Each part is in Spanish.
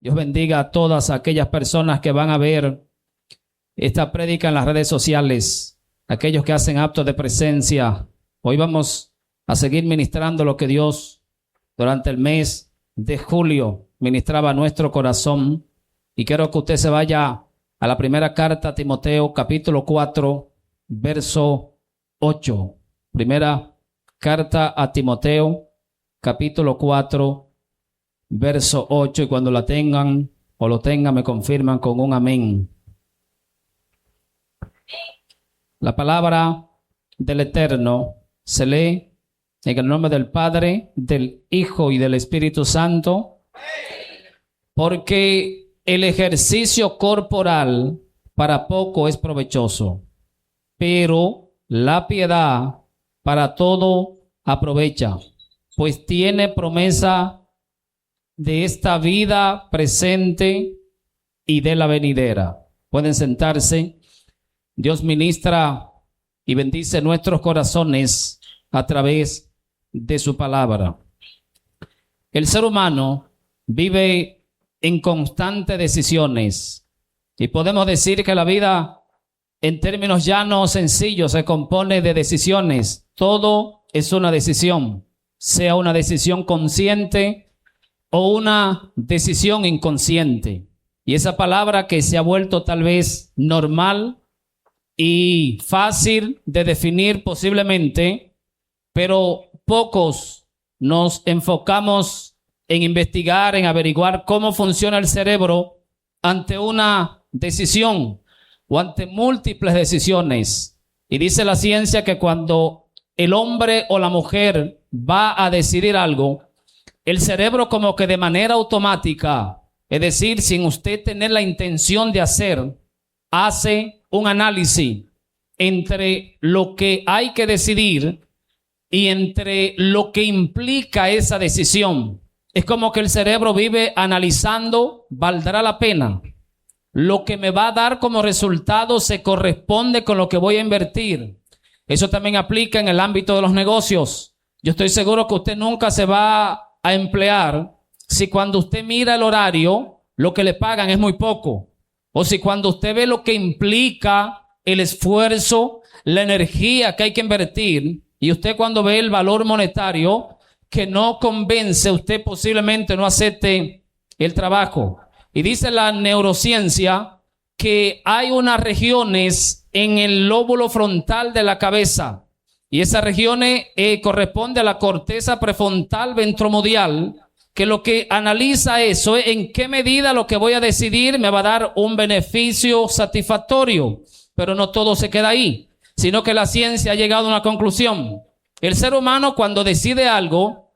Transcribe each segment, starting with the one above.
Dios bendiga a todas aquellas personas que van a ver esta prédica en las redes sociales, aquellos que hacen actos de presencia. Hoy vamos a seguir ministrando lo que Dios durante el mes de julio ministraba a nuestro corazón. Y quiero que usted se vaya a la primera carta a Timoteo, capítulo 4, verso 8. Primera carta a Timoteo, capítulo 4, verso 8. Y cuando la tengan o lo tengan, me confirman con un amén. La palabra del Eterno se lee en el nombre del Padre, del Hijo y del Espíritu Santo. Porque el ejercicio corporal para poco es provechoso, pero la piedad para todo aprovecha, pues tiene promesa de esta vida presente y de la venidera. Pueden sentarse. Dios ministra y bendice nuestros corazones a través de su palabra. El ser humano vive en constantes decisiones y podemos decir que la vida, en términos llanos, sencillos, se compone de decisiones. Todo es una decisión, sea una decisión consciente o una decisión inconsciente. Y esa palabra que se ha vuelto tal vez normal y fácil de definir posiblemente, pero pocos nos enfocamos en investigar, en averiguar cómo funciona el cerebro ante una decisión o ante múltiples decisiones. Y dice la ciencia que cuando el hombre o la mujer va a decidir algo, el cerebro como que de manera automática, es decir, sin usted tener la intención de hacer, hace un análisis entre lo que hay que decidir y entre lo que implica esa decisión. Es como que el cerebro vive analizando, ¿valdrá la pena? Lo que me va a dar como resultado se corresponde con lo que voy a invertir. Eso también aplica en el ámbito de los negocios. Yo estoy seguro que usted nunca se va a emplear si cuando usted mira el horario, lo que le pagan es muy poco. O si cuando usted ve lo que implica el esfuerzo, la energía que hay que invertir, y usted cuando ve el valor monetario que no convence, usted posiblemente no acepte el trabajo. Y dice la neurociencia que hay unas regiones en el lóbulo frontal de la cabeza, y esas regiones corresponde a la corteza prefrontal ventromedial, que lo que analiza eso es en qué medida lo que voy a decidir me va a dar un beneficio satisfactorio. Pero no todo se queda ahí, sino que la ciencia ha llegado a una conclusión. El ser humano, cuando decide algo,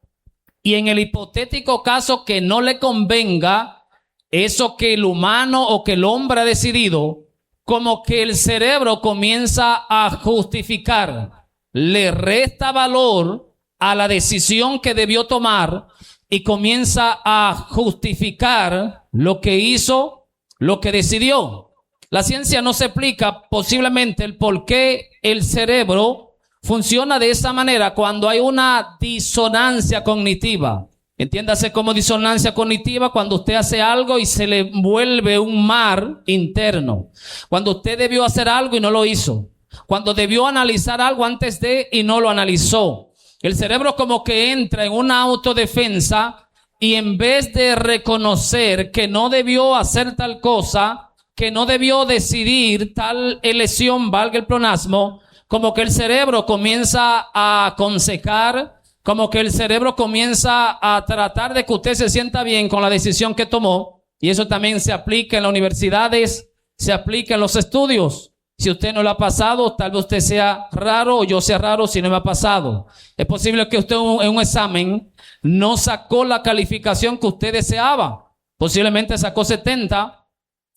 y en el hipotético caso que no le convenga eso que el humano o que el hombre ha decidido, como que el cerebro comienza a justificar, le resta valor a la decisión que debió tomar y comienza a justificar lo que hizo, lo que decidió. La ciencia no se explica posiblemente el por qué el cerebro funciona de esa manera cuando hay una disonancia cognitiva. Entiéndase como disonancia cognitiva cuando usted hace algo y se le vuelve un mar interno. Cuando usted debió hacer algo y no lo hizo. Cuando debió analizar algo antes de y no lo analizó. El cerebro como que entra en una autodefensa y en vez de reconocer que no debió hacer tal cosa, que no debió decidir tal elección, valga el pleonasmo, como que el cerebro comienza a aconsejar, como que el cerebro comienza a tratar de que usted se sienta bien con la decisión que tomó. Y eso también se aplica en las universidades, se aplica en los estudios. Si usted no lo ha pasado, tal vez usted sea raro o yo sea raro si no me ha pasado. Es posible que usted en un examen no sacó la calificación que usted deseaba. Posiblemente sacó 70,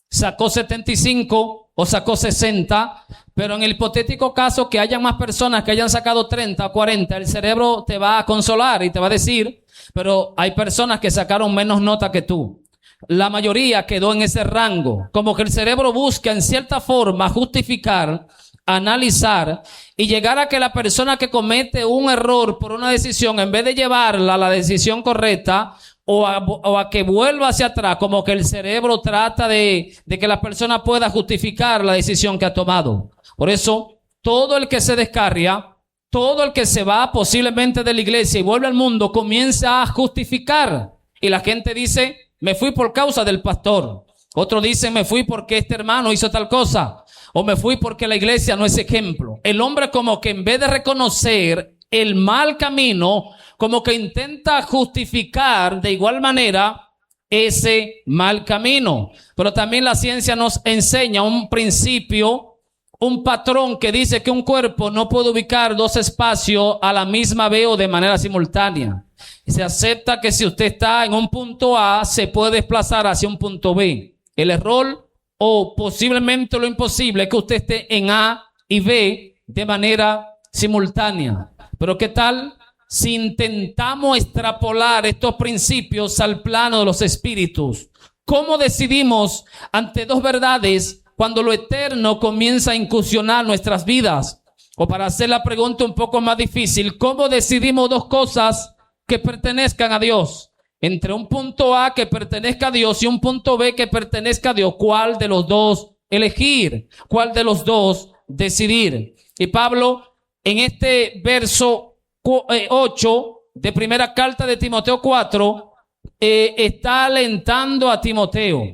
sacó 75 o sacó 60. Pero en el hipotético caso que haya más personas que hayan sacado 30 o 40, el cerebro te va a consolar y te va a decir, pero hay personas que sacaron menos nota que tú. La mayoría quedó en ese rango, como que el cerebro busca en cierta forma justificar, analizar y llegar a que la persona que comete un error por una decisión, en vez de llevarla a la decisión correcta, o a que vuelva hacia atrás, como que el cerebro trata de que la persona pueda justificar la decisión que ha tomado. Por eso, todo el que se descarria, todo el que se va posiblemente de la iglesia y vuelve al mundo, comienza a justificar. Y la gente dice, me fui por causa del pastor. Otro dice, me fui porque este hermano hizo tal cosa. O me fui porque la iglesia no es ejemplo. El hombre como que en vez de reconocer el mal camino, como que intenta justificar de igual manera ese mal camino. Pero también la ciencia nos enseña un principio, un patrón que dice que un cuerpo no puede ubicar dos espacios a la misma vez o de manera simultánea. Se acepta que si usted está en un punto A, se puede desplazar hacia un punto B. El error o posiblemente lo imposible es que usted esté en A y B de manera simultánea. Pero ¿qué tal si intentamos extrapolar estos principios al plano de los espíritus? ¿Cómo decidimos ante dos verdades cuando lo eterno comienza a incursionar nuestras vidas? O para hacer la pregunta un poco más difícil, ¿cómo decidimos dos cosas que pertenezcan a Dios? Entre un punto A que pertenezca a Dios y un punto B que pertenezca a Dios, ¿cuál de los dos elegir? ¿Cuál de los dos decidir? Y Pablo, en este verso 8 de primera carta de Timoteo 4, está alentando a Timoteo.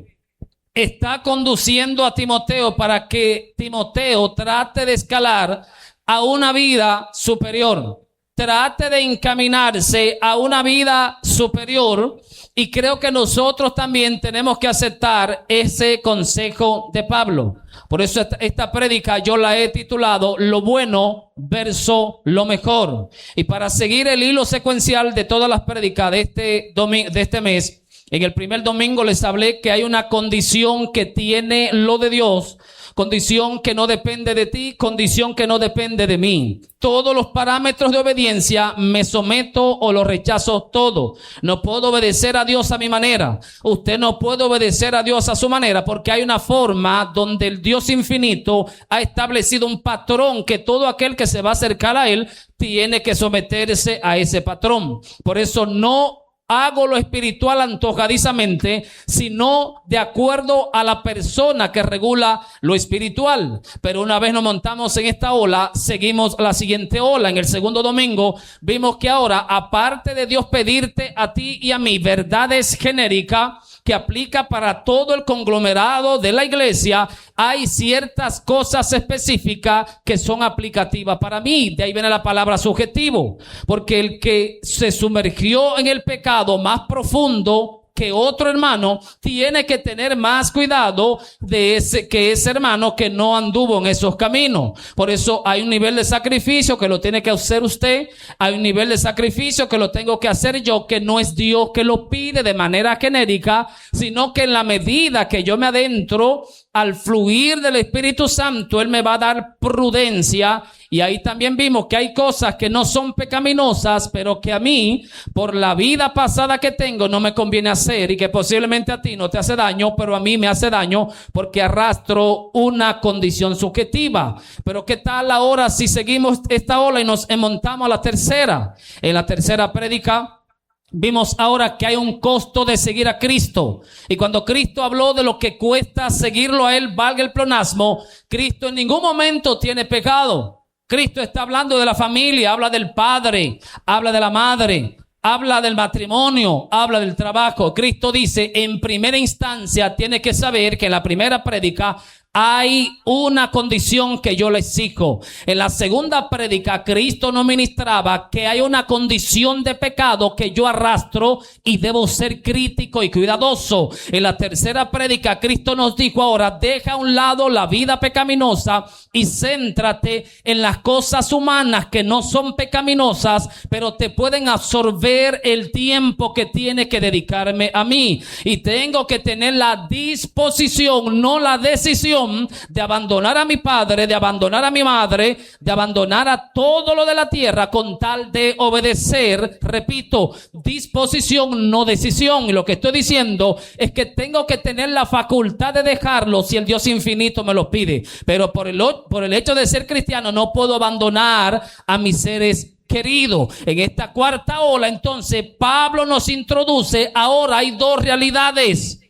Está conduciendo a Timoteo para que Timoteo trate de escalar a una vida superior. Trate de encaminarse a una vida superior, y creo que nosotros también tenemos que aceptar ese consejo de Pablo. Por eso esta prédica yo la he titulado Lo bueno versus lo mejor. Y para seguir el hilo secuencial de todas las prédicas de este mes, en el primer domingo les hablé que hay una condición que tiene lo de Dios, condición que no depende de ti, condición que no depende de mí. Todos los parámetros de obediencia me someto o los rechazo todo. No puedo obedecer a Dios a mi manera. Usted no puede obedecer a Dios a su manera, porque hay una forma donde el Dios infinito ha establecido un patrón que todo aquel que se va a acercar a Él tiene que someterse a ese patrón. Por eso no hago lo espiritual antojadizamente, sino de acuerdo a la persona que regula lo espiritual. Pero una vez nos montamos en esta ola, seguimos la siguiente ola. En el segundo domingo vimos que ahora, aparte de Dios pedirte a ti y a mí verdades genéricas que aplica para todo el conglomerado de la iglesia, hay ciertas cosas específicas que son aplicativas para mí. De ahí viene la palabra subjetivo, porque el que se sumergió en el pecado más profundo que otro hermano tiene que tener más cuidado de ese hermano que no anduvo en esos caminos. Por eso hay un nivel de sacrificio que lo tiene que hacer usted, hay un nivel de sacrificio que lo tengo que hacer yo, que no es Dios que lo pide de manera genérica, sino que en la medida que yo me adentro al fluir del Espíritu Santo, Él me va a dar prudencia. Y ahí también vimos que hay cosas que no son pecaminosas, pero que a mí, por la vida pasada que tengo, no me conviene hacer, y que posiblemente a ti no te hace daño, pero a mí me hace daño porque arrastro una condición subjetiva. Pero ¿qué tal ahora si seguimos esta ola y nos montamos a la tercera? En la tercera prédica vimos ahora que hay un costo de seguir a Cristo. Y cuando Cristo habló de lo que cuesta seguirlo a Él, valga el pleonasmo, Cristo en ningún momento tiene pecado. Cristo está hablando de la familia, habla del padre, habla de la madre, habla del matrimonio, habla del trabajo. Cristo dice, en primera instancia, tiene que saber que en la primera prédica hay una condición que yo le exijo. En la segunda prédica, Cristo nos ministraba que hay una condición de pecado que yo arrastro y debo ser crítico y cuidadoso. En la tercera prédica, Cristo nos dijo ahora, deja a un lado la vida pecaminosa y céntrate en las cosas humanas que no son pecaminosas, pero te pueden absorber el tiempo que tiene que dedicarme a mí. Y tengo que tener la disposición, no la decisión, de abandonar a mi padre, de abandonar a mi madre, de abandonar a todo lo de la tierra con tal de obedecer. Repito, disposición, no decisión. Y lo que estoy diciendo es que tengo que tener la facultad de dejarlo si el Dios infinito me lo pide. Pero por el hecho de ser cristiano no puedo abandonar a mis seres querido. En esta cuarta ola, entonces, Pablo nos introduce, ahora hay dos realidades.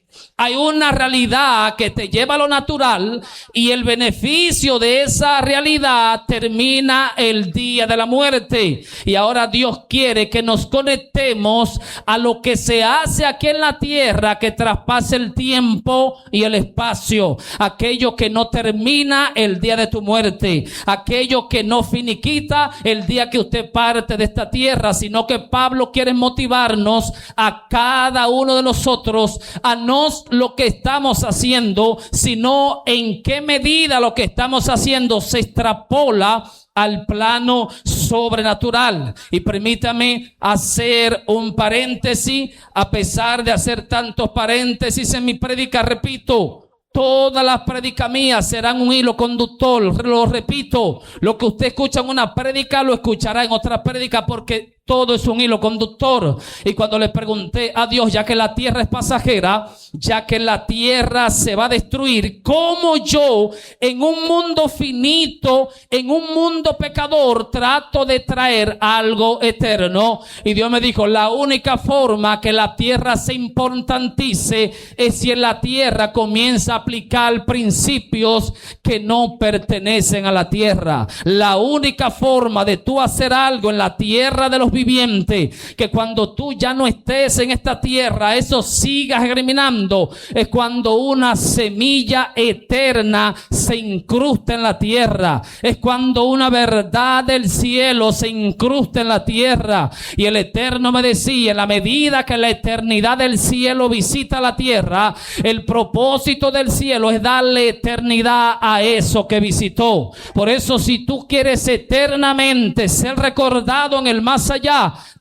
Hay una realidad que te lleva a lo natural y el beneficio de esa realidad termina el día de la muerte. Y ahora Dios quiere que nos conectemos a lo que se hace aquí en la tierra, que traspase el tiempo y el espacio. Aquello que no termina el día de tu muerte. Aquello que no finiquita el día que usted parte de esta tierra, sino que Pablo quiere motivarnos a cada uno de nosotros a no lo que estamos haciendo, sino en qué medida lo que estamos haciendo se extrapola al plano sobrenatural. Y permítame hacer un paréntesis. A pesar de hacer tantos paréntesis en mi prédica, repito, todas las prédicas mías serán un hilo conductor. Lo repito, lo que usted escucha en una prédica lo escuchará en otra prédica, porque todo es un hilo conductor. Y cuando le pregunté a Dios, ya que la tierra es pasajera, ya que la tierra se va a destruir, ¿cómo yo en un mundo finito, en un mundo pecador, trato de traer algo eterno? Y Dios me dijo, la única forma que la tierra se importantice es si en la tierra comienza a aplicar principios que no pertenecen a la tierra. La única forma de tú hacer algo en la tierra de los viviente, que cuando tú ya no estés en esta tierra, eso siga germinando, es cuando una semilla eterna se incrusta en la tierra, es cuando una verdad del cielo se incrusta en la tierra. Y el Eterno me decía, en la medida que la eternidad del cielo visita la tierra, el propósito del cielo es darle eternidad a eso que visitó. Por eso, si tú quieres eternamente ser recordado en el más allá,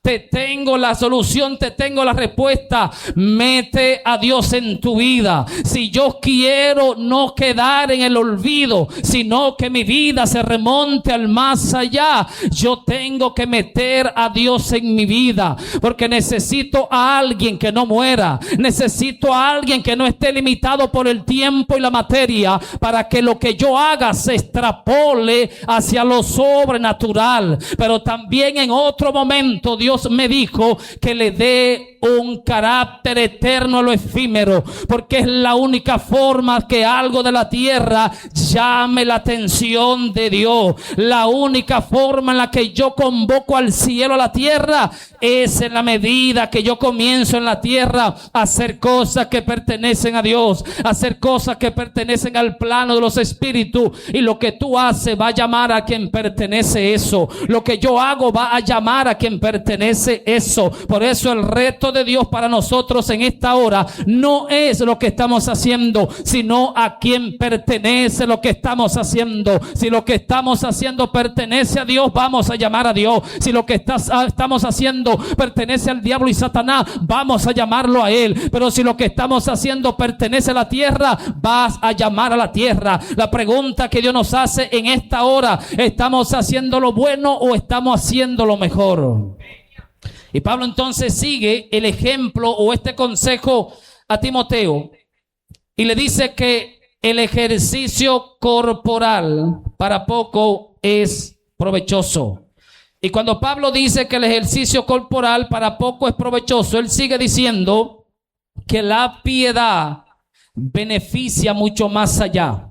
te tengo la solución, te tengo la respuesta. Mete a Dios en tu vida. Si yo quiero no quedar en el olvido, sino que mi vida se remonte al más allá, yo tengo que meter a Dios en mi vida, porque necesito a alguien que no muera, necesito a alguien que no esté limitado por el tiempo y la materia, para que lo que yo haga se extrapole hacia lo sobrenatural. Pero también en otro momento Dios me dijo que le dé un carácter eterno a lo efímero, porque es la única forma que algo de la tierra llame la atención de Dios. La única forma en la que yo convoco al cielo a la tierra es en la medida que yo comienzo en la tierra a hacer cosas que pertenecen a Dios, a hacer cosas que pertenecen al plano de los espíritus. Y lo que tú haces va a llamar a quien pertenece eso. Lo que yo hago va a llamar a quien pertenece eso. Por eso el reto de Dios para nosotros en esta hora no es lo que estamos haciendo, sino a quien pertenece lo que estamos haciendo. Si lo que estamos haciendo pertenece a Dios, vamos a llamar a Dios. Si lo que estamos haciendo pertenece al diablo y Satanás, vamos a llamarlo a él. Pero si lo que estamos haciendo pertenece a la tierra, vas a llamar a la tierra. La pregunta que Dios nos hace en esta hora: ¿estamos haciendo lo bueno o estamos haciendo lo mejor? Y Pablo entonces sigue el ejemplo o este consejo a Timoteo y le dice que el ejercicio corporal para poco es provechoso. Y cuando Pablo dice que el ejercicio corporal para poco es provechoso, él sigue diciendo que la piedad beneficia mucho más allá.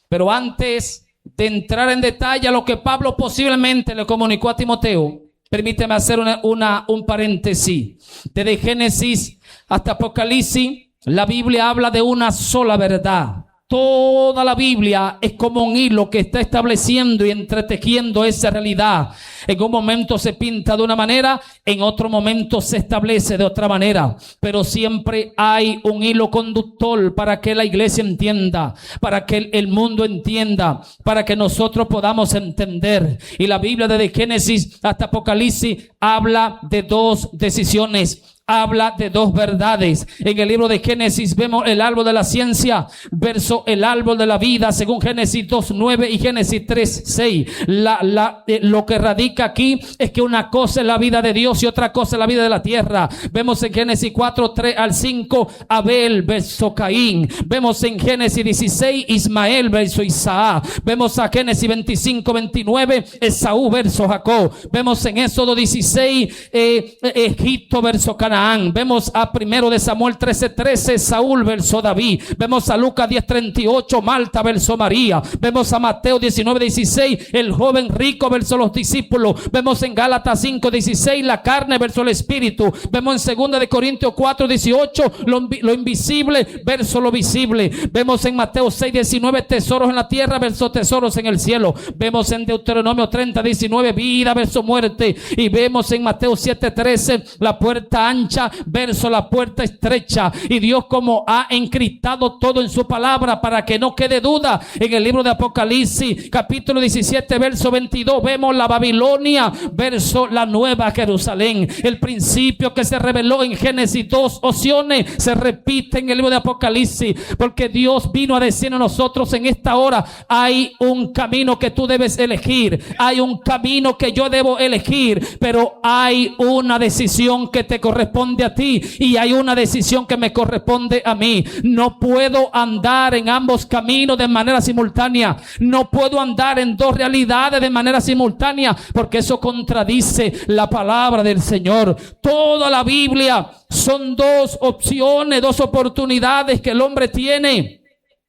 Pero antes de entrar en detalle a lo que Pablo posiblemente le comunicó a Timoteo, permíteme hacer un paréntesis. Desde Génesis hasta Apocalipsis, la Biblia habla de una sola verdad. Toda la Biblia es como un hilo que está estableciendo y entretejiendo esa realidad. En un momento se pinta de una manera, en otro momento se establece de otra manera. Pero siempre hay un hilo conductor para que la iglesia entienda, para que el mundo entienda, para que nosotros podamos entender. Y la Biblia desde Génesis hasta Apocalipsis habla de dos decisiones. habla de dos verdades. En el libro de Génesis vemos el árbol de la ciencia versus el árbol de la vida, según Génesis 2:9 y Génesis 3:6. Lo que radica aquí es que una cosa es la vida de Dios y otra cosa es la vida de la tierra. Vemos en Génesis 4:3-5 Abel versus Caín. Vemos en Génesis 16 Ismael versus Isaac. Vemos a Génesis 25:29 Esaú versus Jacob. Vemos en Éxodo 16 Egipto versus Canaán. Vemos a 1 de Samuel 13:13 Saúl versus David. Vemos a Lucas 10:38 Marta versus María. Vemos a Mateo 19:16 el joven rico versus los discípulos. Vemos en Gálatas 5:16 la carne versus el espíritu. Vemos en 2 de Corintios 4:18 lo invisible versus lo visible. Vemos en Mateo 6:19 tesoros en la tierra versus tesoros en el cielo. Vemos en Deuteronomio 30:19 vida versus muerte. Y vemos en Mateo 7:13 la puerta ancha versus la puerta estrecha. Y Dios, como ha encriptado todo en su palabra para que no quede duda, en el libro de Apocalipsis capítulo 17 verso 22 vemos la Babilonia versus la nueva Jerusalén. El principio que se reveló en Génesis 2 opciones se repite en el libro de Apocalipsis, porque Dios vino a decirnos a nosotros en esta hora: hay un camino que tú debes elegir, hay un camino que yo debo elegir, pero hay una decisión que te corresponde a ti y hay una decisión que me corresponde a mí. No puedo andar en ambos caminos de manera simultánea. No puedo andar en dos realidades de manera simultánea, porque eso contradice la palabra del Señor. Toda la Biblia son dos opciones, dos oportunidades que el hombre tiene.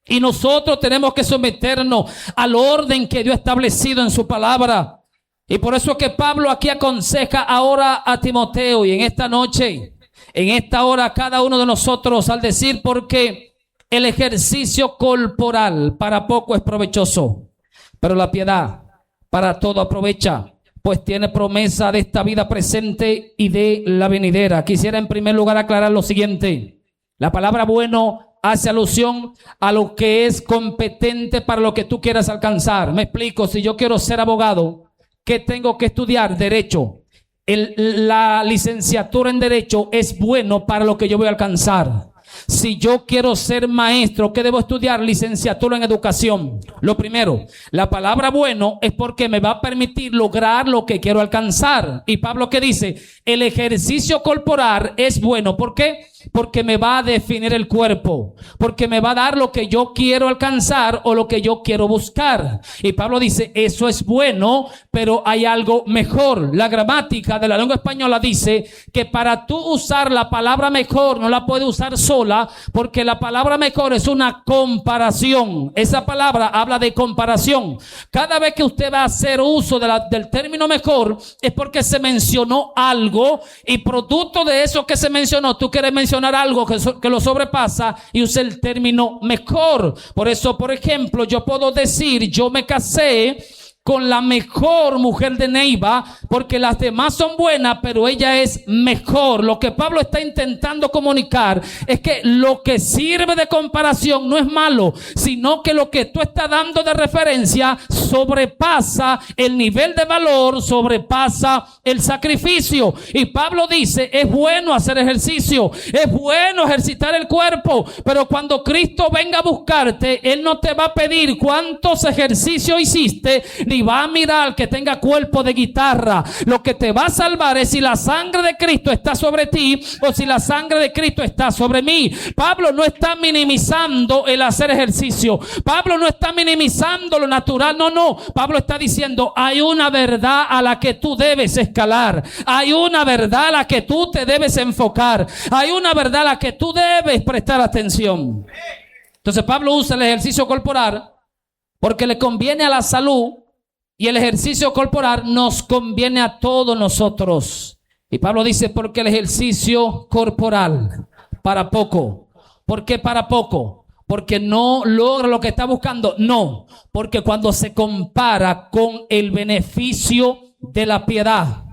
Y nosotros tenemos que someternos al orden que Dios ha establecido en su palabra. Y por eso es que Pablo aquí aconseja ahora a Timoteo, y en esta noche, en esta hora, cada uno de nosotros, al decir: porque el ejercicio corporal para poco es provechoso, pero la piedad para todo aprovecha, pues tiene promesa de esta vida presente y de la venidera. Quisiera en primer lugar aclarar lo siguiente: la palabra bueno hace alusión a lo que es competente para lo que tú quieras alcanzar. Me explico. Si yo quiero ser abogado, ¿qué tengo que estudiar? Derecho. La licenciatura en Derecho es bueno para lo que yo voy a alcanzar. Si yo quiero ser maestro, ¿qué debo estudiar? Licenciatura en Educación. Lo primero, la palabra bueno es porque me va a permitir lograr lo que quiero alcanzar. Y Pablo, ¿qué dice? El ejercicio corporal es bueno. ¿Por qué? Porque me va a definir el cuerpo, porque me va a dar lo que yo quiero alcanzar o lo que yo quiero buscar. Y Pablo dice: eso es bueno, pero hay algo mejor. La gramática de la lengua española dice que para tú usar la palabra mejor no la puedes usar sola, porque la palabra mejor es una comparación. Esa palabra habla de comparación. Cada vez que usted va a hacer uso del término mejor, es porque se mencionó algo, y producto de eso que se mencionó, tú quieres mencionar algo que lo sobrepasa y usa el término mejor. Por eso, por ejemplo, yo puedo decir: yo me casé con la mejor mujer de Neiva, porque las demás son buenas, pero ella es mejor. Lo que Pablo está intentando comunicar es que lo que sirve de comparación no es malo, sino que lo que tú estás dando de referencia sobrepasa el nivel de valor, sobrepasa el sacrificio. Y Pablo dice: es bueno hacer ejercicio, es bueno ejercitar el cuerpo, pero cuando Cristo venga a buscarte, Él no te va a pedir cuántos ejercicios hiciste, ni va a mirar que tenga cuerpo de guitarra. Lo que te va a salvar es si la sangre de Cristo está sobre ti o si la sangre de Cristo está sobre mí. Pablo no está minimizando el hacer ejercicio. Pablo no está minimizando lo natural. No. Pablo está diciendo: hay una verdad a la que tú debes escalar. Hay una verdad a la que tú te debes enfocar. Hay una verdad a la que tú debes prestar atención. Entonces Pablo usa el ejercicio corporal porque le conviene a la salud, y el ejercicio corporal nos conviene a todos nosotros. Y Pablo dice: porque el ejercicio corporal para poco. ¿Por qué para poco? Porque no logra lo que está buscando. No, porque cuando se compara con el beneficio de la piedad,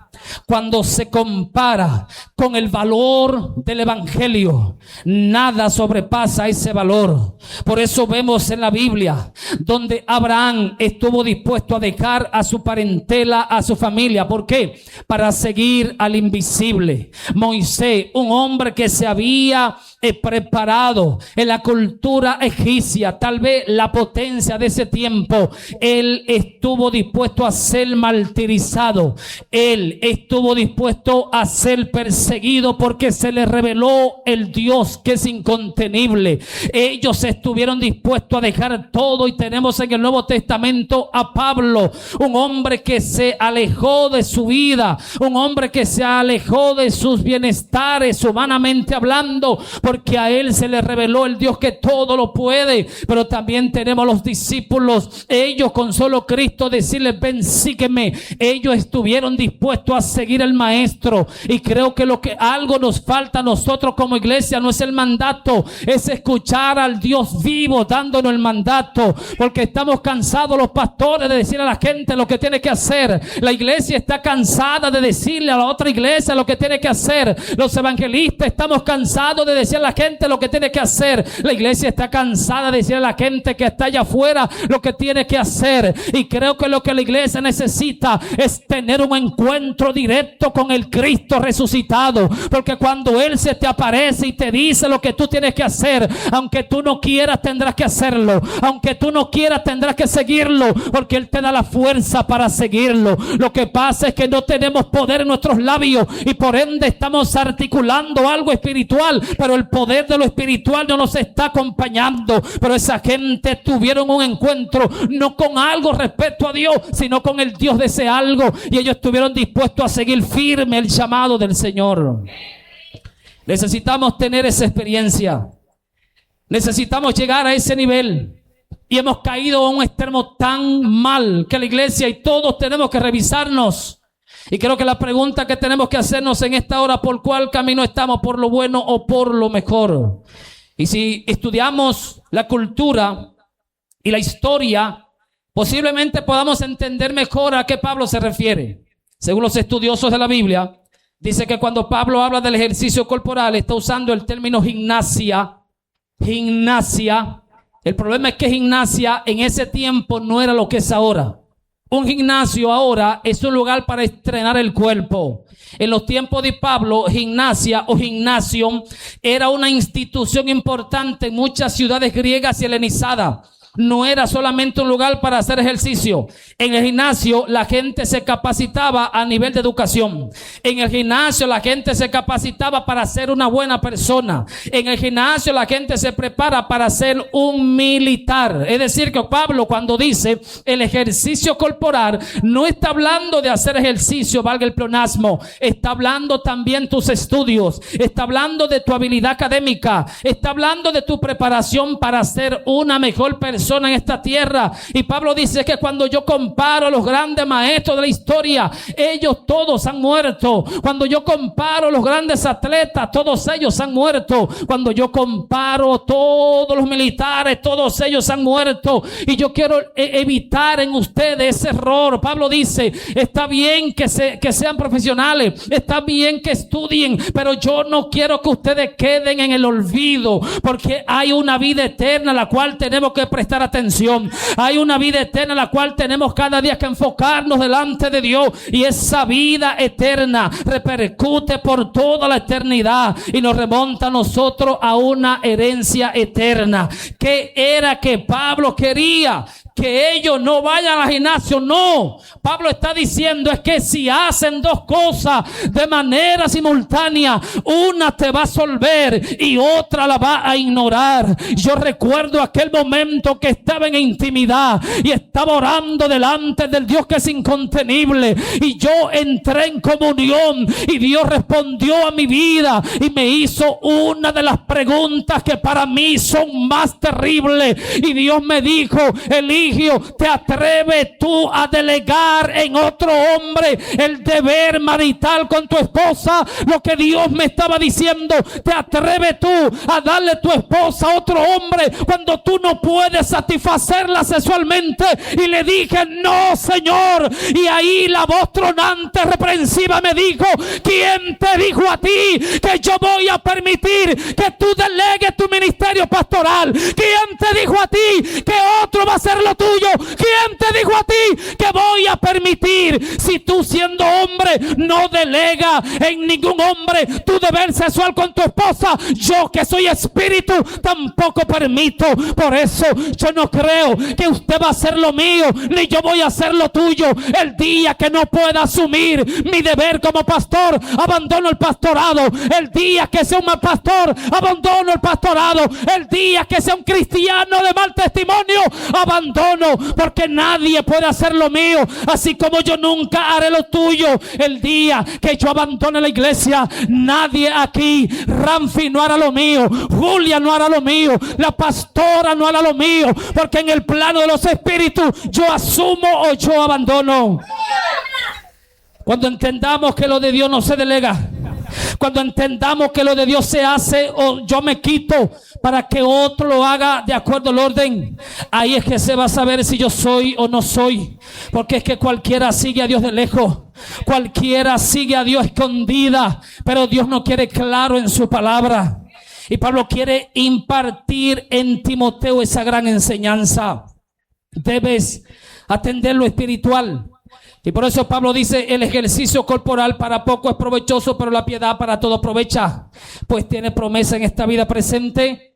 cuando se compara con el valor del evangelio, nada sobrepasa ese valor. Por eso vemos en la Biblia donde Abraham estuvo dispuesto a dejar a su parentela, a su familia. ¿Por qué? Para seguir al invisible. Moisés, un hombre que se había preparado en la cultura egipcia, tal vez la potencia de ese tiempo, él estuvo dispuesto a ser martirizado, él estuvo dispuesto a ser perseguido porque se le reveló el Dios que es incontenible. Ellos estuvieron dispuestos a dejar todo, y tenemos en el Nuevo Testamento a Pablo, un hombre que se alejó de su vida, un hombre que se alejó de sus bienestares humanamente hablando, porque a él se le reveló el Dios que todo lo puede. Pero también tenemos los discípulos, ellos con solo Cristo decirles ven, sígueme, ellos estuvieron dispuestos a seguir al maestro. Y creo que lo que algo nos falta a nosotros como iglesia no es el mandato, es escuchar al Dios vivo dándonos el mandato, porque estamos cansados los pastores de decir a la gente lo que tiene que hacer. La iglesia está cansada de decirle a la otra iglesia lo que tiene que hacer. Los evangelistas estamos cansados de decir a la gente lo que tiene que hacer. La iglesia está cansada de decir a la gente que está allá afuera lo que tiene que hacer. Y creo que lo que la iglesia necesita es tener un encuentro directo con el Cristo resucitado, porque cuando Él se te aparece y te dice lo que tú tienes que hacer, aunque tú no quieras tendrás que hacerlo, aunque tú no quieras tendrás que seguirlo, porque Él te da la fuerza para seguirlo. Lo que pasa es que no tenemos poder en nuestros labios y por ende estamos articulando algo espiritual, pero el poder de lo espiritual no nos está acompañando. Pero esa gente tuvieron un encuentro no con algo respecto a Dios, sino con el Dios de ese algo, y ellos estuvieron dispuestos a seguir firme el llamado del Señor. Necesitamos tener esa experiencia, necesitamos llegar a ese nivel. Y hemos caído a un extremo tan mal que la iglesia y todos tenemos que revisarnos. Y creo que la pregunta que tenemos que hacernos en esta hora: ¿por cuál camino estamos? ¿Por lo bueno o por lo mejor? Y si estudiamos la cultura y la historia, posiblemente podamos entender mejor a qué Pablo se refiere. Según los estudiosos de la Biblia, dice que cuando Pablo habla del ejercicio corporal, está usando el término gimnasia. Gimnasia. El problema es que gimnasia en ese tiempo no era lo que es ahora. Un gimnasio ahora es un lugar para entrenar el cuerpo. En los tiempos de Pablo, gimnasia o gimnasio era una institución importante en muchas ciudades griegas y helenizadas. No era solamente un lugar para hacer ejercicio. En el gimnasio la gente se capacitaba a nivel de educación. En el gimnasio la gente se capacitaba para ser una buena persona. En el gimnasio la gente se prepara para ser un militar. Es decir, que Pablo, cuando dice el ejercicio corporal, no está hablando de hacer ejercicio, valga el pleonasmo. Está hablando también tus estudios. Está hablando de tu habilidad académica. Está hablando de tu preparación para ser una mejor persona en esta tierra. Y Pablo dice que cuando yo comparo a los grandes maestros de la historia, ellos todos han muerto. Cuando yo comparo a los grandes atletas, todos ellos han muerto. Cuando yo comparo a todos los militares, todos ellos han muerto. Y yo quiero evitar en ustedes ese error. Pablo dice, está bien que sean profesionales, está bien que estudien, pero yo no quiero que ustedes queden en el olvido, porque hay una vida eterna a la cual tenemos que prestar atención. Hay una vida eterna en la cual tenemos cada día que enfocarnos delante de Dios, y esa vida eterna repercute por toda la eternidad y nos remonta a nosotros a una herencia eterna. ¿Qué era que Pablo quería? Que ellos no vayan al gimnasio. No, Pablo está diciendo es que si hacen dos cosas de manera simultánea, una te va a absolver y otra la va a ignorar. Yo recuerdo aquel momento que estaba en intimidad y estaba orando delante del Dios que es incontenible, y yo entré en comunión y Dios respondió a mi vida y me hizo una de las preguntas que para mí son más terribles. Y Dios me dijo, Elías, prodigio, te atreves tú a delegar en otro hombre el deber marital con tu esposa. Lo que Dios me estaba diciendo, te atreves tú a darle tu esposa a otro hombre cuando tú no puedes satisfacerla sexualmente. Y le dije, no, Señor. Y ahí la voz tronante, reprensiva, me dijo, ¿quién te dijo a ti que yo voy a permitir que tú delegues tu ministerio pastoral? ¿Quién te dijo a ti que otro va a hacer lo tuyo? ¿Quién te dijo a ti que voy a permitir? Si tú, siendo hombre, no delega en ningún hombre tu deber sexual con tu esposa, yo que soy espíritu tampoco permito. Por eso yo no creo que usted va a hacer lo mío, ni yo voy a hacer lo tuyo. El día que no pueda asumir mi deber como pastor, abandono el pastorado. El día que sea un mal pastor, abandono el pastorado. El día que sea un cristiano de mal testimonio, abandono, porque nadie puede hacer lo mío, así como yo nunca haré lo tuyo. El día que yo abandone la iglesia, nadie aquí, Ramfi no hará lo mío, Julia no hará lo mío, la pastora no hará lo mío, porque en el plano de los espíritus yo asumo o yo abandono. Cuando entendamos que lo de Dios no se delega, cuando entendamos que lo de Dios se hace o yo me quito para que otro lo haga de acuerdo al orden, ahí es que se va a saber si yo soy o no soy. Porque es que cualquiera sigue a Dios de lejos, cualquiera sigue a Dios escondida, pero Dios no quiere claro en su palabra. Y Pablo quiere impartir en Timoteo esa gran enseñanza. Debes atender lo espiritual. Y por eso Pablo dice, el ejercicio corporal para poco es provechoso, pero la piedad para todo aprovecha, pues tiene promesa en esta vida presente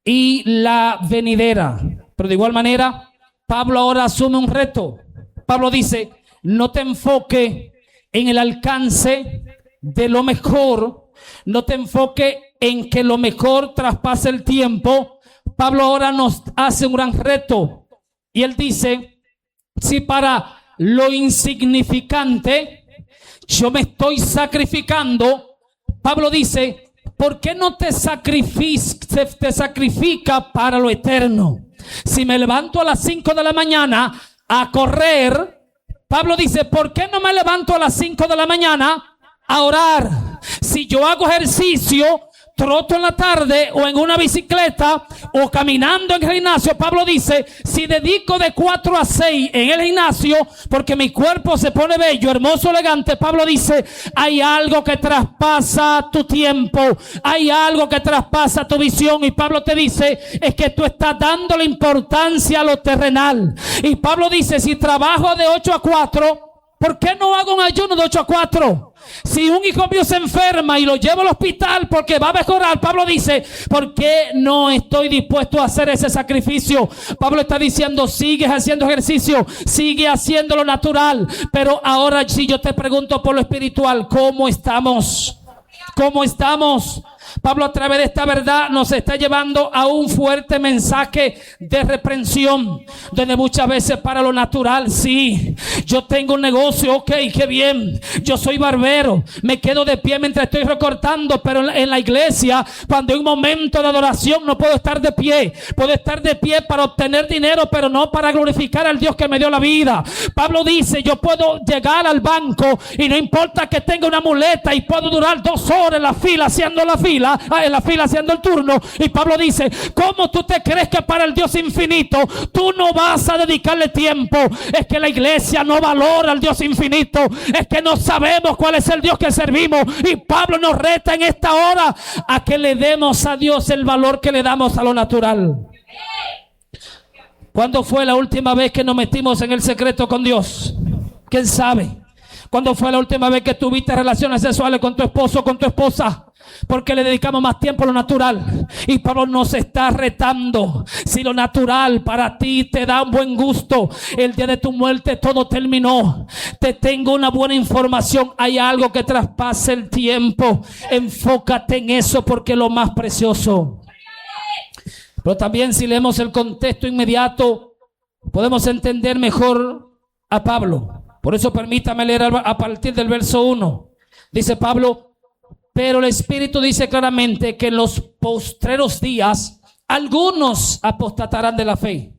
y la venidera. Pero de igual manera, Pablo ahora asume un reto. Pablo dice, no te enfoques en el alcance de lo mejor, no te enfoques en que lo mejor traspase el tiempo. Pablo ahora nos hace un gran reto y él dice, si para lo insignificante yo me estoy sacrificando, Pablo dice, ¿por qué no te sacrifica para lo eterno? Si me levanto a las 5 de la mañana a correr, Pablo dice, ¿por qué no me levanto a las 5 de la mañana a orar? Si yo hago ejercicio, troto en la tarde o en una bicicleta o caminando en el gimnasio, Pablo dice, si dedico de 4 a 6 en el gimnasio porque mi cuerpo se pone bello, hermoso, elegante, Pablo dice, hay algo que traspasa tu tiempo, hay algo que traspasa tu visión. Y Pablo te dice, es que tú estás dándole importancia a lo terrenal. Y Pablo dice, si trabajo de 8 a 4, ¿por qué no hago un ayuno de 8 a 4? Si un hijo mío se enferma y lo llevo al hospital porque va a mejorar, Pablo dice, ¿por qué no estoy dispuesto a hacer ese sacrificio? Pablo está diciendo, sigues haciendo ejercicio, sigue haciendo lo natural, pero ahora si yo te pregunto por lo espiritual, ¿cómo estamos? ¿Cómo estamos? Pablo, a través de esta verdad, nos está llevando a un fuerte mensaje de reprensión, donde muchas veces para lo natural, sí, yo tengo un negocio, ok, qué bien, yo soy barbero, me quedo de pie mientras estoy recortando, pero en la iglesia, cuando hay un momento de adoración, no puedo estar de pie. Puedo estar de pie para obtener dinero, pero no para glorificar al Dios que me dio la vida. Pablo dice, yo puedo llegar al banco y no importa que tenga una muleta y puedo durar 2 horas en la fila haciendo haciendo el turno. Y Pablo dice, ¿cómo tú te crees que para el Dios infinito tú no vas a dedicarle tiempo? Es que la iglesia no valora al Dios infinito, es que no sabemos cuál es el Dios que servimos. Y Pablo nos reta en esta hora a que le demos a Dios el valor que le damos a lo natural. ¿Cuándo fue la última vez que nos metimos en el secreto con Dios? ¿Quién sabe? ¿Cuándo fue la última vez que tuviste relaciones sexuales con tu esposo o con tu esposa? Porque le dedicamos más tiempo a lo natural. Y Pablo nos está retando. Si lo natural para ti te da un buen gusto, el día de tu muerte todo terminó. Te tengo una buena información. Hay algo que traspase el tiempo. Enfócate en eso porque es lo más precioso. Pero también si leemos el contexto inmediato, podemos entender mejor a Pablo. Por eso permítame leer a partir del verso 1. Dice Pablo, pero el Espíritu dice claramente que en los postreros días algunos apostatarán de la fe,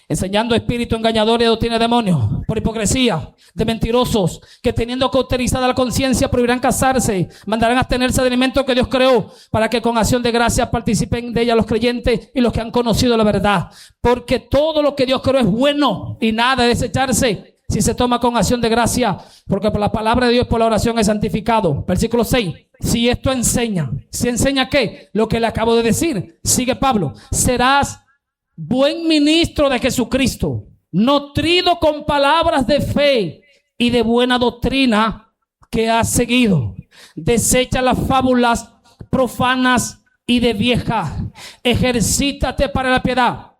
enseñando espíritu engañador y doctrina de demonios, por hipocresía, de mentirosos, que teniendo cauterizada la conciencia prohibirán casarse, mandarán abstenerse de alimentos que Dios creó, para que con acción de gracia participen de ella los creyentes y los que han conocido la verdad. Porque todo lo que Dios creó es bueno y nada de desecharse si se toma con acción de gracia, porque por la palabra de Dios, por la oración es santificado. Versículo 6. Si esto enseña, ¿si enseña qué? Lo que le acabo de decir. Sigue Pablo. Serás buen ministro de Jesucristo, nutrido con palabras de fe y de buena doctrina que has seguido. Desecha las fábulas profanas y de vieja. Ejercítate para la piedad,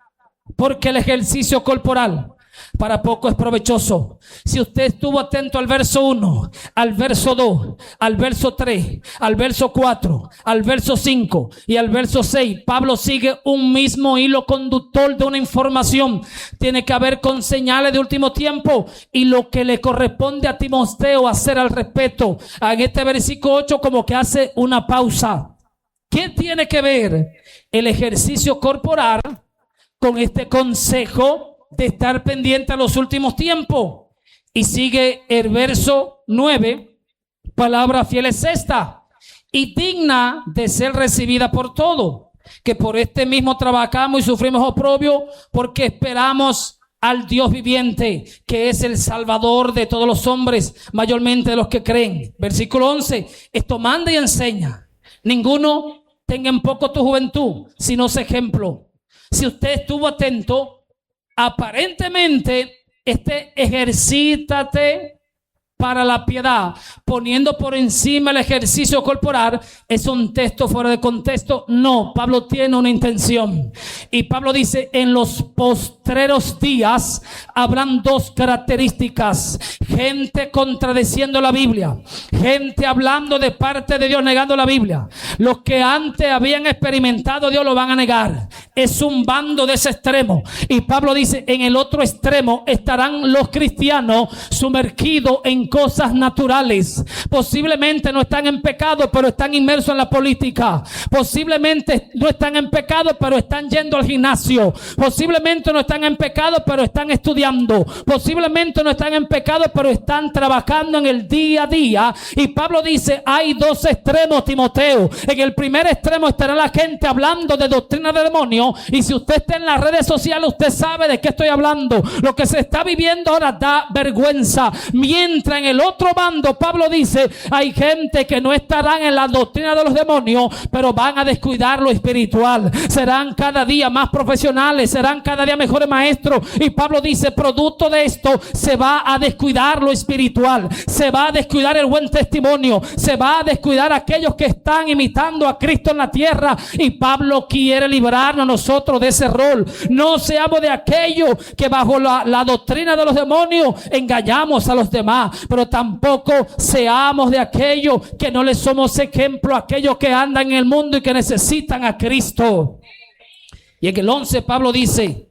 porque el ejercicio corporal para poco es provechoso. Si usted estuvo atento al verso 1, al verso 2, al verso 3, al verso 4, al verso 5 y al verso 6, Pablo sigue un mismo hilo conductor de una información. Tiene que haber con señales de último tiempo y lo que le corresponde a Timoteo hacer al respecto. En este versículo 8 como que hace una pausa. ¿Qué tiene que ver el ejercicio corporal con este consejo de estar pendiente a los últimos tiempos? Y sigue el verso 9, palabra fiel es esta, y digna de ser recibida por todo, que por este mismo trabajamos y sufrimos oprobio, porque esperamos al Dios viviente, que es el Salvador de todos los hombres, mayormente de los que creen. Versículo 11, esto manda y enseña. Ninguno tenga en poco tu juventud, sino ese ejemplo. Si usted estuvo atento, aparentemente ejercítate para la piedad, poniendo por encima el ejercicio corporal, es un texto fuera de contexto. No, Pablo tiene una intención. Y Pablo dice, en los postreros días habrán dos características: gente contradeciendo la Biblia, gente hablando de parte de Dios, negando la Biblia. Los que antes habían experimentado a Dios lo van a negar. Es un bando de ese extremo. Y Pablo dice, en el otro extremo estarán los cristianos sumergidos en cosas naturales. Posiblemente no están en pecado, pero están inmersos en la política. Posiblemente no están en pecado, pero están yendo al gimnasio. Posiblemente no están en pecado, pero están estudiando. Posiblemente no están en pecado, pero están trabajando en el día a día. Y Pablo dice, hay dos extremos, Timoteo. En el primer extremo estará la gente hablando de doctrina de demonios. Y si usted está en las redes sociales, usted sabe de qué estoy hablando. Lo que se está viviendo ahora da vergüenza. Mientras en el otro bando, Pablo dice, hay gente que no estarán en la doctrina de los demonios, pero van a descuidar lo espiritual. Serán cada día más profesionales, serán cada día mejores maestros. Y Pablo dice, producto de esto, se va a descuidar lo espiritual, se va a descuidar el buen testimonio, se va a descuidar aquellos que están imitando a Cristo en la tierra. Y Pablo quiere librarnos a nosotros de ese rol. No seamos de aquellos que bajo la doctrina de los demonios engañamos a los demás, pero tampoco seamos de aquellos que no les somos ejemplo a aquellos que andan en el mundo y que necesitan a Cristo. Y en el 11 Pablo dice,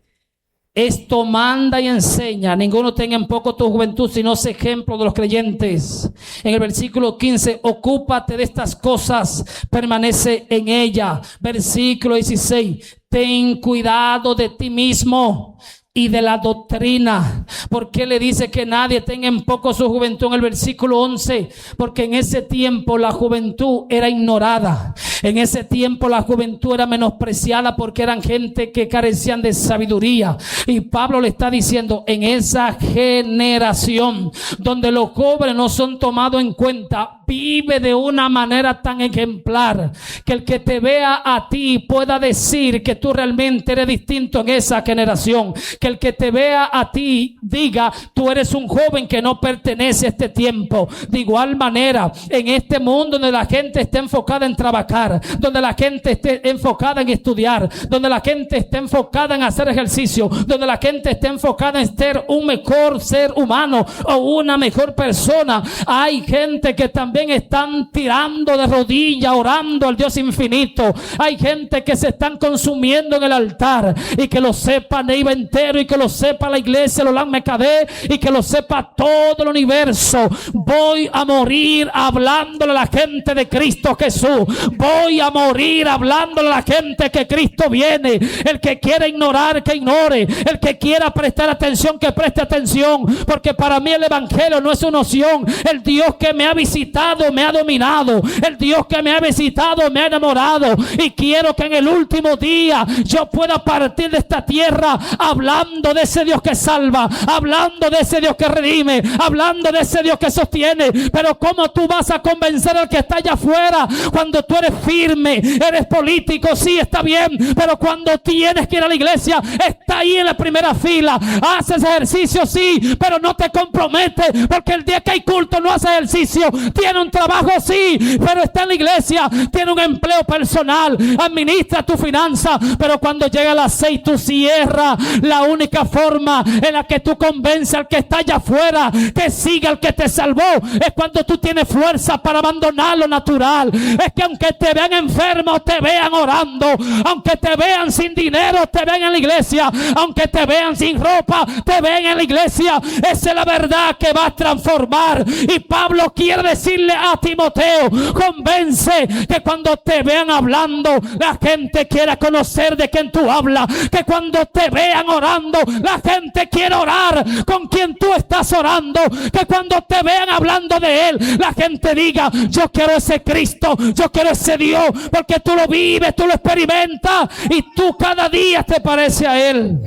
esto manda y enseña, ninguno tenga en poco tu juventud, sino ese ejemplo de los creyentes. En el versículo 15, ocúpate de estas cosas, permanece en ella. Versículo 16, ten cuidado de ti mismo y de la doctrina. ¿Por qué le dice que nadie tenga en poco su juventud en el versículo 11? Porque en ese tiempo la juventud era ignorada. En ese tiempo la juventud era menospreciada porque eran gente que carecían de sabiduría. Y Pablo le está diciendo, en esa generación donde los jóvenes no son tomados en cuenta, vive de una manera tan ejemplar que el que te vea a ti pueda decir que tú realmente eres distinto en esa generación. Que el que te vea a ti diga, tú eres un joven que no pertenece a este tiempo. De igual manera, en este mundo donde la gente está enfocada en trabajar, donde la gente esté enfocada en estudiar, donde la gente esté enfocada en hacer ejercicio, donde la gente esté enfocada en ser un mejor ser humano o una mejor persona, hay gente que también están tirando de rodillas, orando al Dios infinito. Hay gente que se están consumiendo en el altar, y que lo sepan de iba entero quiero, y que lo sepa la iglesia Lolan Mercader, y que lo sepa todo el universo, voy a morir hablándole a la gente de Cristo Jesús. Voy a morir hablándole a la gente que Cristo viene. El que quiera ignorar, que ignore. El que quiera prestar atención, que preste atención, porque para mí el evangelio no es una opción. El Dios que me ha visitado me ha dominado. El Dios que me ha visitado me ha enamorado, y quiero que en el último día yo pueda partir de esta tierra hablando de ese Dios que salva, hablando de ese Dios que redime, hablando de ese Dios que sostiene. Pero ¿cómo tú vas a convencer al que está allá afuera cuando tú eres firme? Eres político, sí, está bien, pero cuando tienes que ir a la iglesia, está ahí en la primera fila, haces ejercicio, sí, pero no te comprometes, porque el día que hay culto no hace ejercicio. Tiene un trabajo, sí, pero está en la iglesia. Tiene un empleo personal, administra tu finanza, pero cuando llega las 6 tú cierras. La única forma en la que tú convences al que está allá afuera que siga al que te salvó es cuando tú tienes fuerza para abandonar lo natural. Es que aunque te vean enfermo, te vean orando, aunque te vean sin dinero, te vean en la iglesia, aunque te vean sin ropa, te vean en la iglesia. Esa es la verdad que va a transformar. Y Pablo quiere decirle a Timoteo: convence que cuando te vean hablando, la gente quiera conocer de quién tú hablas. Que cuando te vean orando, la gente quiere orar con quien tú estás orando. Que cuando te vean hablando de Él, la gente diga: yo quiero ese Cristo, yo quiero ese Dios, porque tú lo vives, tú lo experimentas, y tú cada día te pareces a Él.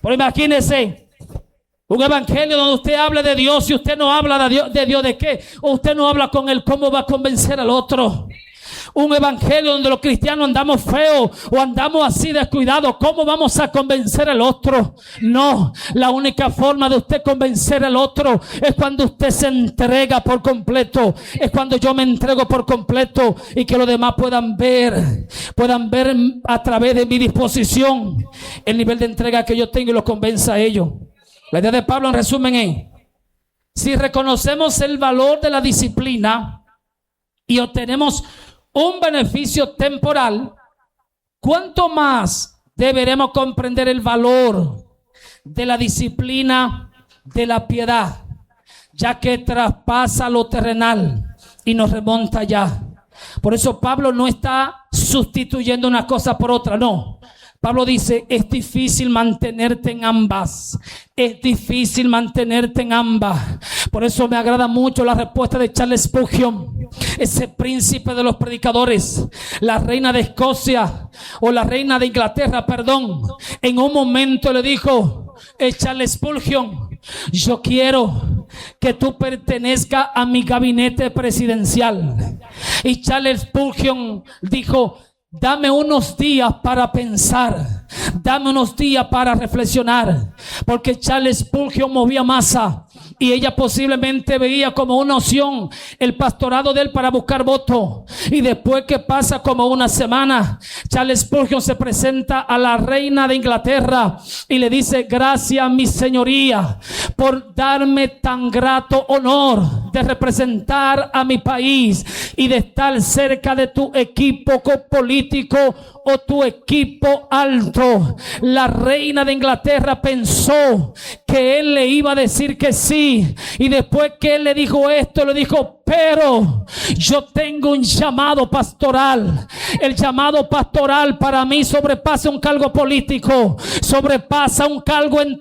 Pero imagínese un evangelio donde usted habla de Dios y usted no habla de Dios de qué, o usted no habla con Él, ¿cómo va a convencer al otro? Un evangelio donde los cristianos andamos feos o andamos así descuidados, ¿cómo vamos a convencer al otro? No, la única forma de usted convencer al otro es cuando usted se entrega por completo. Es cuando yo me entrego por completo, y que los demás puedan ver a través de mi disposición el nivel de entrega que yo tengo, y los convenza a ellos. La idea de Pablo en resumen es: si reconocemos el valor de la disciplina y obtenemos un beneficio temporal, ¿cuánto más deberemos comprender el valor de la disciplina de la piedad, ya que traspasa lo terrenal y nos remonta allá? Por eso Pablo no está sustituyendo una cosa por otra, no. Pablo dice: es difícil mantenerte en ambas. Es difícil mantenerte en ambas. Por eso me agrada mucho la respuesta de Charles Spurgeon, ese príncipe de los predicadores, la reina de Escocia, o la reina de Inglaterra, perdón. En un momento le dijo Charles Spurgeon: yo quiero que tú pertenezcas a mi gabinete presidencial. Y Charles Spurgeon dijo: dame unos días para pensar, dame unos días para reflexionar, porque Charles Spurgeon movía masa, y ella posiblemente veía como una opción el pastorado de él para buscar votos. Y después que pasa como una semana, Charles Spurgeon se presenta a la reina de Inglaterra y le dice: gracias, mi señoría, por darme tan grato honor de representar a mi país y de estar cerca de tu equipo político o tu equipo alto. La reina de Inglaterra pensó que él le iba a decir que sí, y después que él le dijo esto, le dijo: pero yo tengo un llamado pastoral. El llamado pastoral para mí sobrepasa un cargo político, sobrepasa un cargo en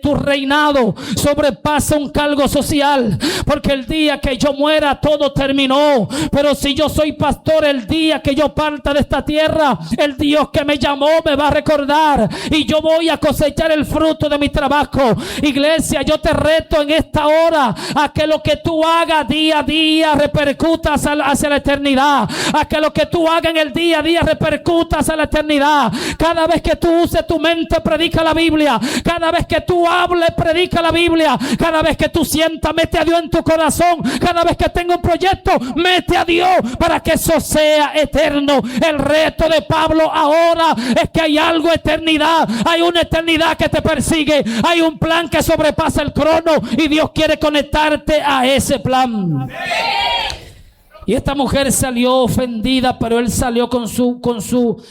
tu reinado, sobrepasa un cargo social, porque el día que yo muera todo terminó. Pero si yo soy pastor, el día que yo parta de esta tierra, el Dios que me llamó me va a recordar, y yo voy a cosechar el fruto de mi trabajo. Iglesia, yo te reto en esta hora a que lo que tú hagas día a día repercuta hacia la eternidad, a que lo que tú hagas en el día a día repercuta hacia la eternidad. Cada vez que tú uses tu mente, predica la Biblia. Cada vez que tú hables, predica la Biblia. Cada vez que tú sientas, mete a Dios en tu corazón. Cada vez que tenga un proyecto, mete a Dios para que eso sea eterno. El reto de Pablo ahora es que hay algo eternidad, hay una eternidad que te persigue, hay un plan que sobrepasa el crono, y Dios quiere conectarte a ese plan. Y esta mujer salió ofendida, pero él salió con su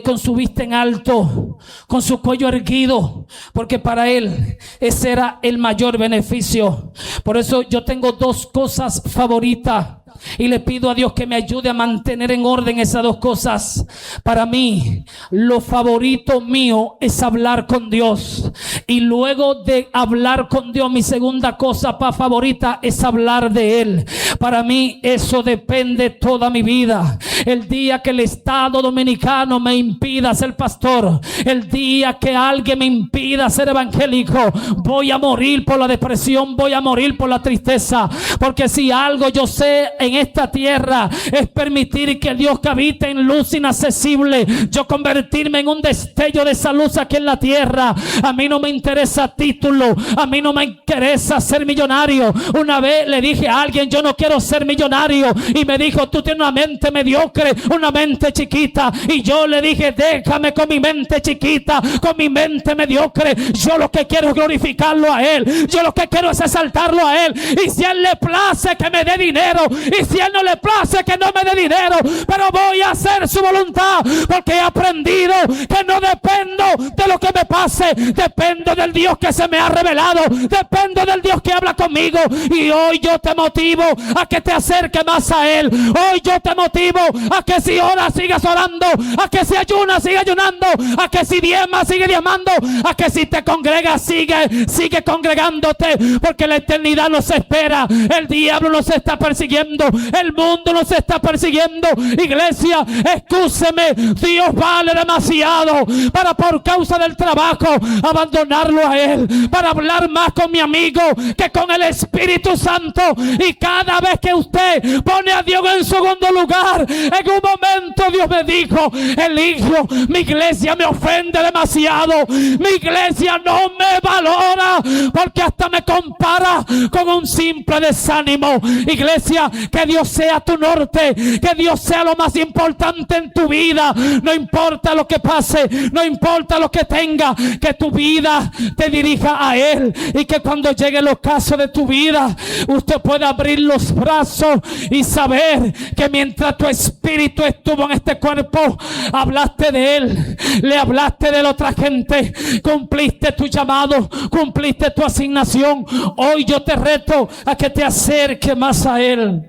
con su vista en alto, con su cuello erguido, porque para él ese era el mayor beneficio. Por eso yo tengo dos cosas favoritas y le pido a Dios que me ayude a mantener en orden esas dos cosas. Para mí, lo favorito mío es hablar con Dios, y luego de hablar con Dios, mi segunda cosa favorita es hablar de Él. Para mí eso depende toda mi vida. El día que el Estado Dominicano me impida ser pastor, el día que alguien me impida ser evangélico, voy a morir por la depresión, voy a morir por la tristeza. Porque si algo yo sé en esta tierra es permitir que Dios que habita en luz inaccesible, yo convertirme en un destello de esa luz aquí en la tierra. A mí no me interesa título, a mí no me interesa ser millonario. Una vez le dije a alguien, yo no quiero ser millonario, y me dijo, tú tienes una mente mediocre, una mente chiquita. Y yo le dije, déjame con mi mente chiquita, con mi mente mediocre. Yo lo que quiero es glorificarlo a Él, yo lo que quiero es exaltarlo a Él. Y si a Él le place que me dé dinero, y si a Él no le place que no me dé dinero, pero voy a hacer su voluntad, porque he aprendido que no dependo de lo que me pase, dependo del Dios que se me ha revelado, dependo del Dios que habla conmigo. Y hoy yo te motivo a que te acerques más a Él. Hoy yo te motivo a que si oras sigas orando, a que si ayunas sigue ayunando, a que si diezmas sigue diezmando, a que si te congregas sigue congregándote, porque la eternidad nos espera. El diablo nos está persiguiendo, el mundo nos está persiguiendo. Iglesia, escúcheme, Dios vale demasiado para, por causa del trabajo, abandonarlo a Él, para hablar más con mi amigo que con el Espíritu Santo. Y cada vez que usted pone a Dios en segundo lugar, en un momento Dios me dijo, Eligio, mi iglesia me ofende demasiado, mi iglesia no me valora, porque hasta me compara con un simple desánimo. Iglesia, que Dios sea tu norte, que Dios sea lo más importante en tu vida. No importa lo que pase, no importa lo que tenga, que tu vida te dirija a Él, y que cuando lleguen los casos de tu vida, usted pueda abrir los brazos y saber que mientras tu espíritu estuvo en este cuerpo, hablaste de Él, le hablaste de la otra gente, cumpliste tu llamado, cumpliste tu asignación. Hoy yo te reto a que te acerques más a Él.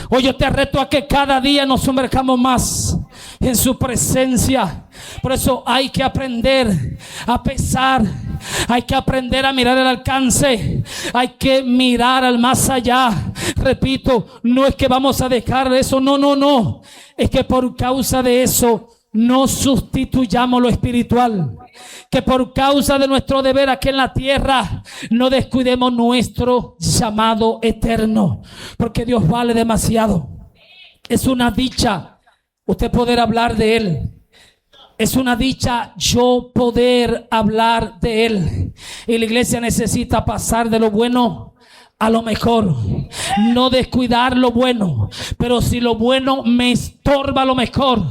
Hoy yo te reto a que cada día nos sumerjamos más en su presencia. Por eso hay que aprender a pesar, hay que aprender a mirar el alcance, hay que mirar al más allá. Repito, no es que vamos a dejar eso, no, es que por causa de eso no sustituyamos lo espiritual, que por causa de nuestro deber aquí en la tierra no descuidemos nuestro llamado eterno, porque Dios vale demasiado. Es una dicha usted poder hablar de Él. Es una dicha yo poder hablar de Él. Y la iglesia necesita pasar de lo bueno a lo mejor, no descuidar lo bueno, pero si lo bueno me estorba lo mejor,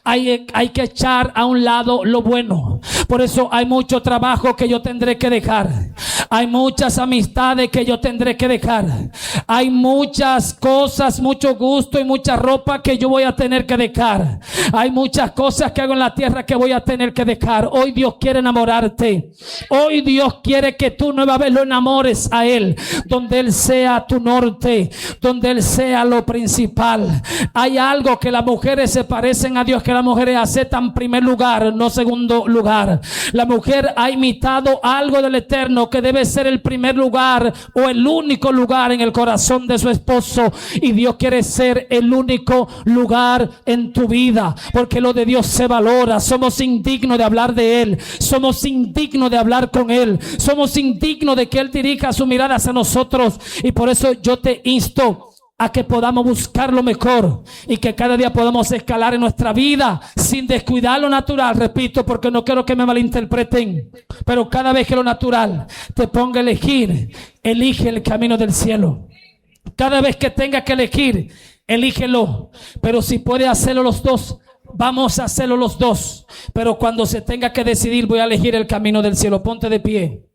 hay que echar a un lado lo bueno. Por eso hay mucho trabajo que yo tendré que dejar, hay muchas amistades que yo tendré que dejar, hay muchas cosas, mucho gusto y mucha ropa que yo voy a tener que dejar, hay muchas cosas que hago en la tierra que voy a tener que dejar. Hoy Dios quiere enamorarte, hoy Dios quiere que tú nueva vez lo enamores a Él, donde Él sea tu norte, donde Él sea lo principal. Hay algo que las mujeres se parecen a Dios, que las mujeres aceptan primer lugar, no segundo lugar. La mujer ha imitado algo del Eterno que debe ser el primer lugar o el único lugar en el corazón de su esposo, y Dios quiere ser el único lugar en tu vida, porque lo de Dios se valora. Somos indignos de hablar de Él, somos indignos de hablar con Él, somos indignos de que Él dirija su mirada hacia nosotros. Y por eso yo te insto a que podamos buscar lo mejor y que cada día podamos escalar en nuestra vida sin descuidar lo natural. Repito, porque no quiero que me malinterpreten, pero cada vez que lo natural te ponga a elegir, elige el camino del cielo. Cada vez que tengas que elegir, elígelo. Pero si puedes hacerlo los dos, vamos a hacerlo los dos. Pero cuando se tenga que decidir, voy a elegir el camino del cielo. Ponte de pie.